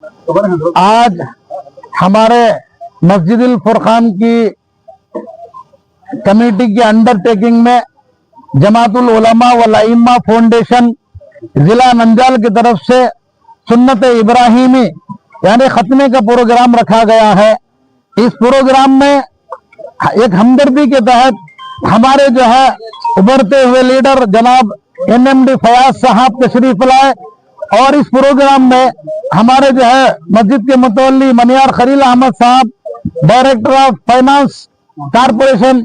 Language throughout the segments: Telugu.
आज हमारे मस्जिदुल फुरकान की कमेटी की अंडरटेकिंग में जमातुल उलमा वल अइम्मा फाउंडेशन जिला नंजाल की तरफ से सुन्नत इब्राहिमी यानी खत्मे का प्रोग्राम रखा गया है। इस प्रोग्राम में एक हमदर्दी के तहत हमारे जो है उभरते हुए लीडर जनाब NMD फयाज साहब तशरीफ लाए और इस प्रोग्राम में हमारे जो है मस्जिद के मुतवल्ली मनियार खलील अहमद साहब, डायरेक्टर ऑफ फाइनेंस कारपोरेशन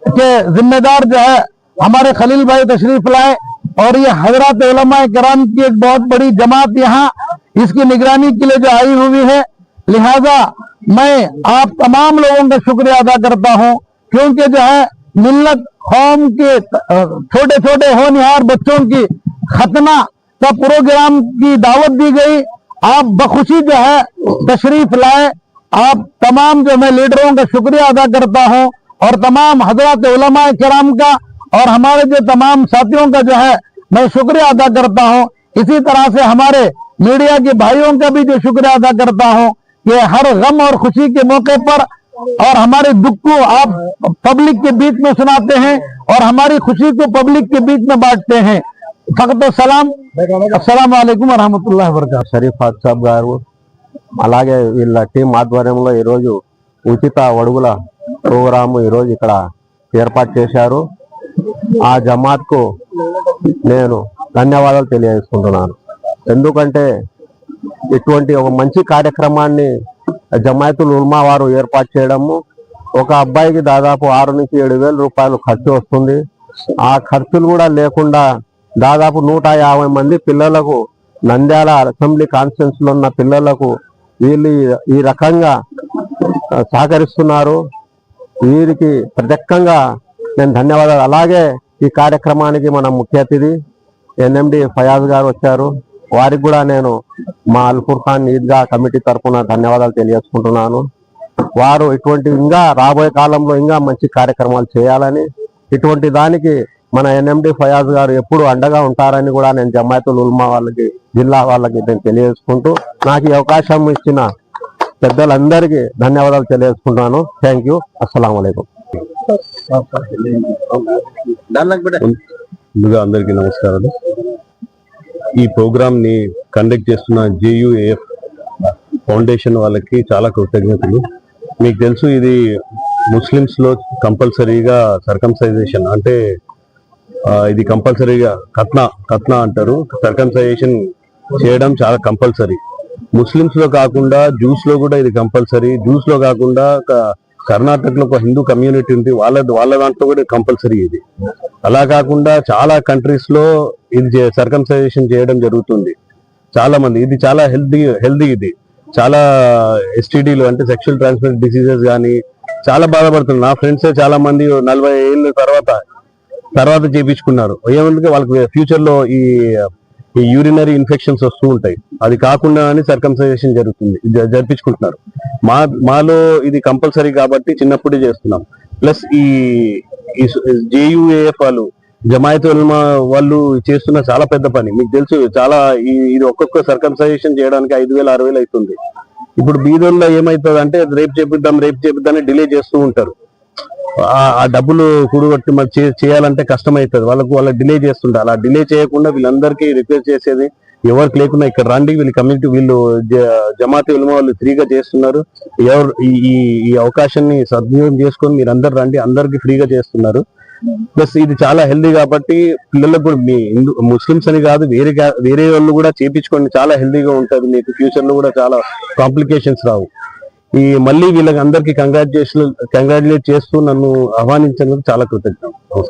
के जिम्मेदार जो है हमारे खलील भाई तशरीफ लाए और ये हजरत उलमा किराम की एक बहुत बड़ी जमात यहाँ इसकी निगरानी के लिए जो आई हुई है। लिहाजा मैं आप तमाम लोगों का शुक्रिया अदा करता हूँ, क्योंकि जो है मिल्लत कौम के छोटे छोटे होनहार बच्चों की खतना का प्रोग्राम की दावत दी गई। आप बखुशी जो है तशरीफ लाए। आप तमाम जो मैं लीडरों का शुक्रिया अदा करता हूं और तमाम हजरत उलमा किराम का और हमारे जो तमाम साथियों का जो है मैं शुक्रिया अदा करता हूं। इसी तरह से हमारे मीडिया के भाइयों का भी जो शुक्रिया अदा करता हूं कि हर गम और खुशी के मौके पर और हमारे दुख को आप पब्लिक के बीच में सुनाते हैं और हमारी खुशी को पब्लिक के बीच में बांटते हैं। फकत सलाम, अस्सलाम वालेकुम వరహమతుల్లాహి వబరకాతుహు। షరీఫ్ సాబ్ గారు అలాగే వీళ్ళ టీం ఆధ్వర్యంలో ఈరోజు ఉచిత వడుగుల ప్రోగ్రాము ఈరోజు ఇక్కడ ఏర్పాటు చేశారు। ఆ జమాత్కు నేను ధన్యవాదాలు తెలియజేసుకుంటున్నాను। ఎందుకంటే ఇటువంటి ఒక మంచి కార్యక్రమాన్ని జమాయతుల్ ఉలమా వారు ఏర్పాటు చేయడము, ఒక అబ్బాయికి దాదాపు 6 నుంచి 7 వేల రూపాయలు ఖర్చు వస్తుంది। ఆ ఖర్చులు కూడా లేకుండా దాదాపు 150 మంది పిల్లలకు నంద్యాల అసెంబ్లీ కాన్స్టిట్యున్సీ లో ఉన్న పిల్లలకు వీళ్ళు ఈ రకంగా సహకరిస్తున్నారు। వీరికి ప్రత్యేకంగా నేను ధన్యవాదాలు। అలాగే ఈ కార్యక్రమానికి మన ముఖ్య అతిథి NMD ఫయాజ్ గారు వచ్చారు, వారికి కూడా నేను మా అల్ ఫుర్ఖాన్ ఈద్గా కమిటీ తరఫున ధన్యవాదాలు తెలియజేసుకుంటున్నాను। వారు ఇటువంటి ఇంకా రాబోయే కాలంలో ఇంకా మంచి కార్యక్రమాలు చేయాలని, ఇటువంటి దానికి మన NMD ఫయాజ్ గారు ఎప్పుడు అండగా ఉంటారని కూడా నేను జమాయతుల్ ఉలమా వాళ్ళకి, జిల్లా వాళ్ళకి నేను తెలియజేసుకుంటూ నాకు ఈ అవకాశం ఇచ్చిన పెద్దలందరికీ ధన్యవాదాలు తెలియజేసుకుంటున్నాను। థ్యాంక్ యూ, అస్సలాము అలైకుం। ముందుగా అందరికీ నమస్కారాలు। ఈ ప్రోగ్రామ్ ని కండక్ట్ చేస్తున్న JUAF ఫౌండేషన్ వాళ్ళకి చాలా కృతజ్ఞతలు। మీకు తెలుసు ఇది ముస్లిమ్స్ లో కంపల్సరీగా సర్కంసైజేషన్ అంటే ఇది కంపల్సరీగా కత్నా అంటారు, సర్కంసైజేషన్ చేయడం చాలా కంపల్సరీ। ముస్లిమ్స్ లో కాకుండా జూస్ లో కూడా ఇది కంపల్సరీ। జూస్ లో కాకుండా కర్ణాటకలో ఒక హిందూ కమ్యూనిటీ ఉంది, వాళ్ళ దాంట్లో కూడా కంపల్సరీ ఇది। అలా కాకుండా చాలా కంట్రీస్ లో ఇది సర్కంసైజేషన్ చేయడం జరుగుతుంది చాలా మంది। ఇది చాలా హెల్దీ ఇది చాలా STDలు అంటే సెక్షువల్ ట్రాన్స్మిటెడ్ డిసీజెస్ కానీ చాలా బాధపడుతున్నారు। నా ఫ్రెండ్సే చాలా మంది 40 ఏళ్ళ తర్వాత చేయించుకున్నారు। ఏమంటే వాళ్ళకి ఫ్యూచర్ లో ఈ యూరినరీ ఇన్ఫెక్షన్స్ వస్తూ ఉంటాయి, అది కాకుండా సర్కంసైజేషన్ జరిపించుకుంటున్నారు। మాలో ఇది కంపల్సరీ కాబట్టి చిన్నప్పుడే చేస్తున్నాం। ప్లస్ ఈ JUAF వాళ్ళు జమాయతుల్ ఉలమా వాళ్ళు చేస్తున్న చాలా పెద్ద పని। మీకు తెలుసు చాలా ఇది ఒక్కొక్క సర్కంసైజేషన్ చేయడానికి 5,000 6,000 అవుతుంది। ఇప్పుడు బీదోల్లో ఏమవుతుంది అంటే రేపు చేపిద్దాం డిలే చేస్తూ ఉంటారు। ఆ డబ్బులు కూడగొట్టి మరి చేయాలంటే కష్టమవుతుంది వాళ్ళకి డిలే చేస్తుంటారు। అలా డిలే చేయకుండా వీళ్ళందరికీ రిక్వెస్ట్ చేసేది, ఎవరికి లేకుండా ఇక్కడ రండి, వీళ్ళు కమ్యూనిటీ వీళ్ళు జమాత్ ఉలమా వాళ్ళు ఫ్రీగా చేస్తున్నారు। ఈ అవకాశాన్ని సద్వినియోగం చేసుకొని మీరు అందరు రండి, అందరికి ఫ్రీగా చేస్తున్నారు। ప్లస్ ఇది చాలా హెల్దీ కాబట్టి పిల్లలకు కూడా మీ ముస్లిమ్స్ అని కాదు వేరే వాళ్ళు కూడా చేయించుకోండి, చాలా హెల్దీగా ఉంటుంది। మీకు ఫ్యూచర్ లో కూడా చాలా కాంప్లికేషన్స్ రావు। మళ్ళీ వీళ్ళకి అందరికి కంగ్రాచులేట్ చేస్తూ నన్ను ఆహ్వానించినందుకు చాలా కృతజ్ఞతలు।